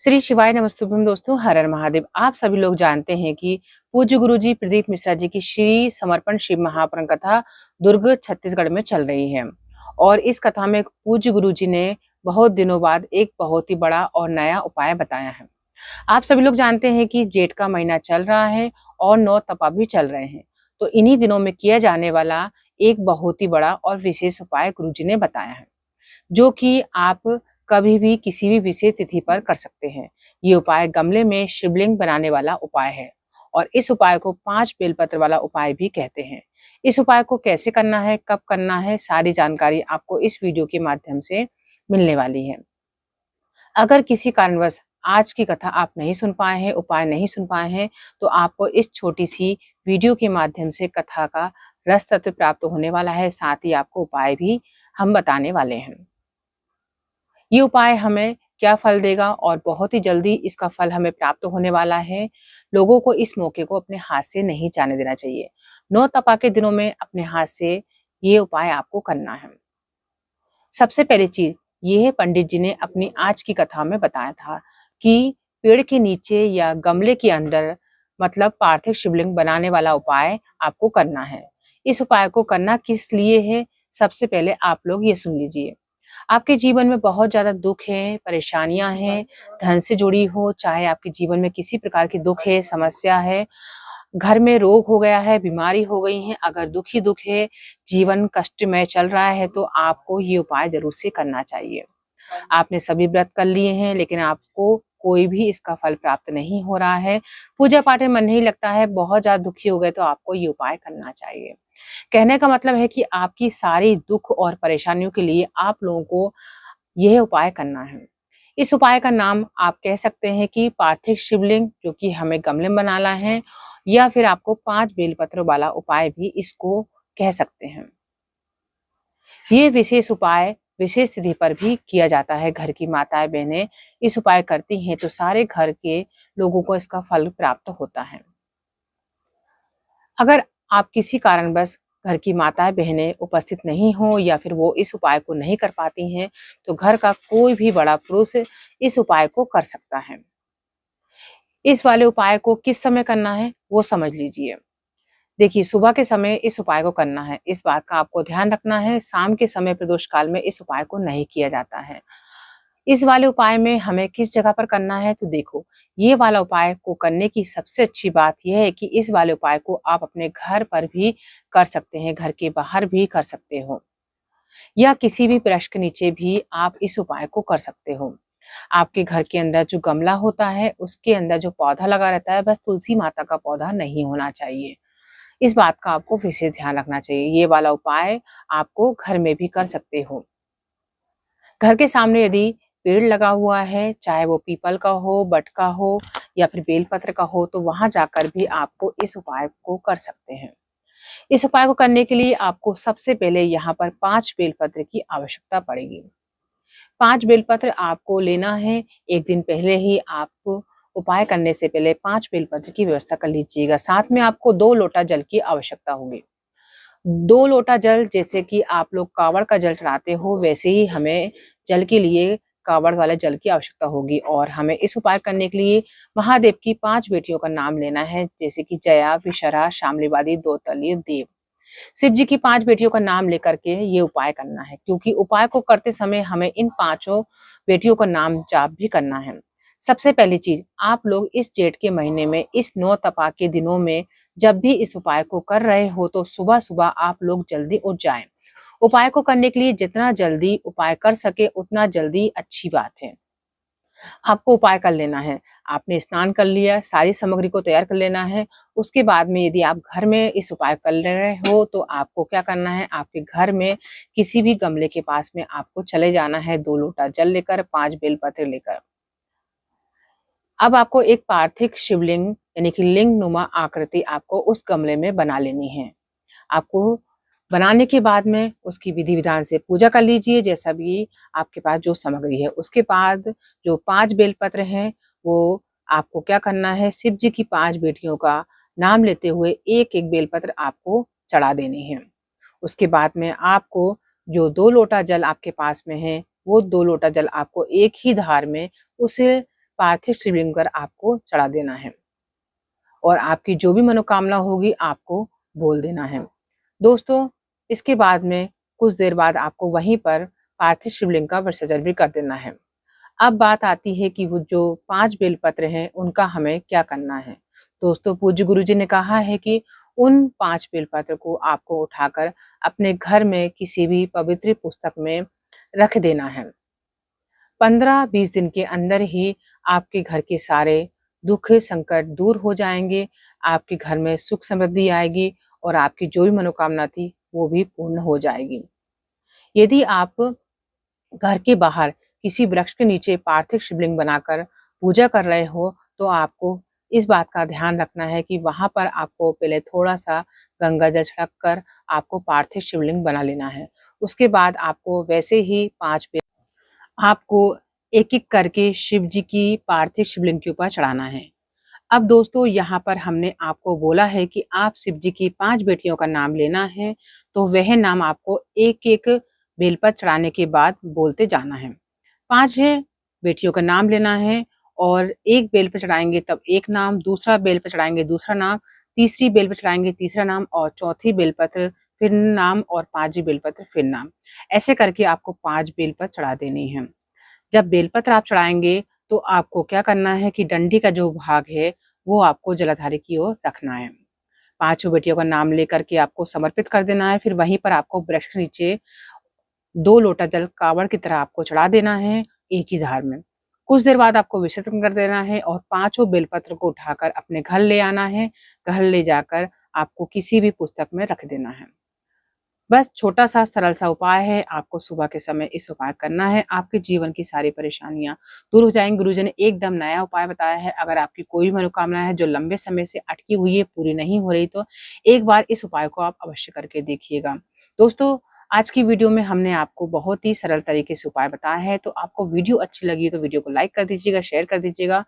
श्री शिवाय नमस्तुभ्यम दोस्तों, हर हर महादेव। आप सभी लोग जानते हैं कि पूज्य गुरुजी प्रदीप मिश्रा जी की श्री समर्पण शिव महापुराण कथा दुर्ग छत्तीसगढ़ में चल रही है। और इस कथा में पूज्य गुरुजी ने बहुत दिनों बाद एक बहुत ही बड़ा और नया उपाय बताया है। आप सभी लोग जानते हैं कि जेठ का महीना चल रहा है और 9 तपा भी चल रहे हैं। तो इन्हीं दिनों में किया जाने वाला एक बहुत ही बड़ा और विशेष उपाय गुरुजी ने बताया है, जो कि आप कभी भी किसी भी विशेष तिथि पर कर सकते हैं। ये उपाय गमले में शिवलिंग बनाने वाला उपाय है और इस उपाय को 5 बेलपत्र वाला उपाय भी कहते हैं। इस उपाय को कैसे करना है, कब करना है, सारी जानकारी आपको इस वीडियो के माध्यम से मिलने वाली है। अगर किसी कारणवश आज की कथा आप नहीं सुन पाए हैं, उपाय नहीं सुन पाए हैं, तो आपको इस छोटी सी वीडियो के माध्यम से कथा का रस तत्व प्राप्त होने वाला है। साथ ही आपको उपाय भी हम बताने वाले हैं। ये उपाय हमें क्या फल देगा और बहुत ही जल्दी इसका फल हमें प्राप्त होने वाला है। लोगों को इस मौके को अपने हाथ से नहीं जाने देना चाहिए। 9 तपा के दिनों में अपने हाथ से ये उपाय आपको करना है। सबसे पहली चीज ये है, पंडित जी ने अपनी आज की कथा में बताया था कि पेड़ के नीचे या गमले के अंदर मतलब पार्थिव शिवलिंग बनाने वाला उपाय आपको करना है। इस उपाय को करना किस लिए है, सबसे पहले आप लोग ये सुन लीजिए। आपके जीवन में बहुत ज्यादा दुख है, परेशानियां हैं, धन से जुड़ी हो, चाहे आपके जीवन में किसी प्रकार की दुख है, समस्या है, घर में रोग हो गया है, बीमारी हो गई है, अगर दुख ही दुख है, जीवन कष्टमय चल रहा है, तो आपको ये उपाय जरूर से करना चाहिए। आपने सभी व्रत कर लिए हैं लेकिन आपको कोई भी इसका फल प्राप्त नहीं हो रहा है, पूजा पाठ में मन नहीं लगता है, बहुत ज्यादा दुखी हो गए, तो आपको ये उपाय करना चाहिए। कहने का मतलब है कि आपकी सारी दुख और परेशानियों के लिए आप लोगों को यह उपाय करना है। इस उपाय का नाम आप कह सकते हैं कि पार्थिव शिवलिंग, जो कि हमें गमले में बनाना है, या फिर आपको 5 बेलपत्र वाला उपाय भी इसको कह सकते हैं। ये विशेष उपाय विशेष तिथि पर भी किया जाता है। घर की माताएं बहनें इस उपाय करती हैं तो सारे घर के लोगों को इसका फल प्राप्त होता है। अगर आप किसी कारणवश घर की माताएं बहनें उपस्थित नहीं हो या फिर वो इस उपाय को नहीं कर पाती हैं, तो घर का कोई भी बड़ा पुरुष इस उपाय को कर सकता है। इस वाले उपाय को किस समय करना है वो समझ लीजिए। देखिए, सुबह के समय इस उपाय को करना है। इस बात का आपको ध्यान रखना है, शाम के समय प्रदोष काल में इस उपाय को नहीं किया जाता है। इस वाले उपाय में हमें किस जगह पर करना है, तो देखो, ये वाला उपाय को करने की सबसे अच्छी बात यह है कि इस वाले उपाय को आप अपने घर पर भी कर सकते हैं, घर के बाहर भी कर सकते हो, या किसी भी वृक्ष के नीचे भी आप इस उपाय को कर सकते हो। आपके घर के अंदर जो गमला होता है उसके अंदर जो पौधा लगा रहता है, बस तुलसी माता का पौधा नहीं होना चाहिए। इस बात का आपको विशेष ध्यान रखना चाहिए। ये वाला उपाय आपको घर में भी कर सकते हो। घर के सामने यदि पेड़ लगा हुआ है, चाहे वो पीपल का हो, बट का हो या फिर बेलपत्र का हो, तो वहां जाकर भी आपको इस उपाय को कर सकते हैं। इस उपाय को करने के लिए आपको सबसे पहले यहाँ पर 5 बेलपत्र की आवश्यकता पड़ेगी। 5 बेलपत्र आपको लेना है। एक दिन पहले ही आप उपाय करने से पहले 5 बेलपत्र की व्यवस्था कर लीजिएगा। साथ में आपको 2 लोटा जल की आवश्यकता होगी। 2 लोटा जल, जैसे कि आप लोग कावड़ का जल चढ़ाते हो, वैसे ही हमें जल के लिए कावड़ वाले जल की आवश्यकता होगी। और हमें इस उपाय करने के लिए महादेव की 5 बेटियों का नाम लेना है, जैसे कि जया, विशरा, शामलीवादी, दौतली, देव। शिव जी की 5 बेटियों का नाम लेकर के ये उपाय करना है, क्योंकि उपाय को करते समय हमें इन 5 बेटियों का नाम जाप भी करना है। सबसे पहली चीज, आप लोग इस जेठ के महीने में इस 9 तपा के दिनों में जब भी इस उपाय को कर रहे हो, तो सुबह सुबह आप लोग जल्दी उठ जाएं। उपाय को करने के लिए जितना जल्दी उपाय कर सके उतना जल्दी अच्छी बात है। आपको उपाय कर लेना है। आपने स्नान कर लिया, सारी सामग्री को तैयार कर लेना है। उसके बाद में यदि आप घर में इस उपाय कर ले रहे हो, तो आपको क्या करना है, आपके घर में किसी भी गमले के पास में आपको चले जाना है, 2 लोटा जल लेकर, 5 बेलपत्र लेकर। अब आपको एक पार्थिव शिवलिंग यानी कि लिंग नुमा आकृति आपको उस गमले में बना लेनी है। आपको बनाने के बाद में उसकी विधि विधान से पूजा कर लीजिए, जैसा भी आपके पास जो सामग्री है। उसके बाद जो 5 बेलपत्र हैं, वो आपको क्या करना है, शिव जी की 5 बेटियों का नाम लेते हुए एक एक बेलपत्र आपको चढ़ा देने हैं। उसके बाद में आपको जो 2 लोटा जल आपके पास में है, वो 2 लोटा जल आपको एक ही धार में उस पार्थिव शिवलिंग पर आपको चढ़ा देना है और आपकी जो भी मनोकामना होगी आपको बोल देना है। दोस्तों, इसके बाद में कुछ देर बाद आपको वहीं पर पार्थिव शिवलिंग का विसर्जन भी कर देना है। अब बात आती है कि वो जो 5 बेलपत्र हैं उनका हमें क्या करना है। दोस्तों, पूज्य गुरु जी ने कहा है कि उन 5 बेलपत्र को आपको उठाकर अपने घर में किसी भी पवित्र पुस्तक में रख देना है। 15-20 दिन के अंदर ही आपके घर के सारे दुख संकट दूर हो जाएंगे, आपके घर में सुख समृद्धि आएगी और आपकी जो भी मनोकामना थी वो भी पूर्ण हो जाएगी। यदि आप घर के बाहर किसी वृक्ष के नीचे पार्थिव शिवलिंग बनाकर पूजा कर रहे हो तो आपको इस बात का ध्यान रखना है कि वहां पर आपको पहले थोड़ा सा गंगा जल छिड़क कर आपको पार्थिव शिवलिंग बना लेना है। उसके बाद आपको वैसे ही 5 आपको एक-एक करके शिव जी की पार्थिव शिवलिंग के ऊपर चढ़ाना है। अब दोस्तों, यहाँ पर हमने आपको बोला है कि आप शिव जी की 5 बेटियों का नाम लेना है, तो वह नाम आपको एक-एक बेलपत्र चढ़ाने के बाद बोलते जाना है। 5 बेटियों का नाम लेना है और एक बेल पे चढ़ाएँगे तब एक नाम, दूसरा बेल पे चढ़ाएँगे दूसरा नाम, तीसरी बेल पे चढ़ाएँगे तीसरा नाम और चौथी बेलपत्र फिर नाम और 5वीं बेलपत्र फिर नाम। ऐसे करके आपको 5 बेलपत्र चढ़ा देनी है। जब बेलपत्र आप चढ़ाएँगे तो आपको क्या करना है कि डंडी का जो भाग है वो आपको जलाधारी की ओर रखना है। 5 बेटियों का नाम लेकर के आपको समर्पित कर देना है। फिर वहीं पर आपको वृक्ष के नीचे 2 लोटा जल कावड़ की तरह आपको चढ़ा देना है एक ही धार में। कुछ देर बाद आपको विसर्जन कर देना है और 5 बेलपत्र को उठाकर अपने घर ले आना है। घर ले जाकर आपको किसी भी पुस्तक में रख देना है। बस छोटा-सा सरल सा उपाय है, आपको सुबह के समय इस उपाय करना है, आपके जीवन की सारी परेशानियाँ दूर हो जाएँगी। गुरुजी ने एकदम नया उपाय बताया है, अगर आपकी कोई मनोकामना है जो लंबे समय से अटकी हुई है, पूरी नहीं हो रही तो एक बार इस उपाय को आप अवश्य करके देखिएगा। दोस्तों, आज की वीडियो में हमने आपको बहुत ही सरल तरीके से उपाय बताया है, तो आपको वीडियो अच्छी लगी तो वीडियो को लाइक कर दीजिएगा, शेयर कर दीजिएगा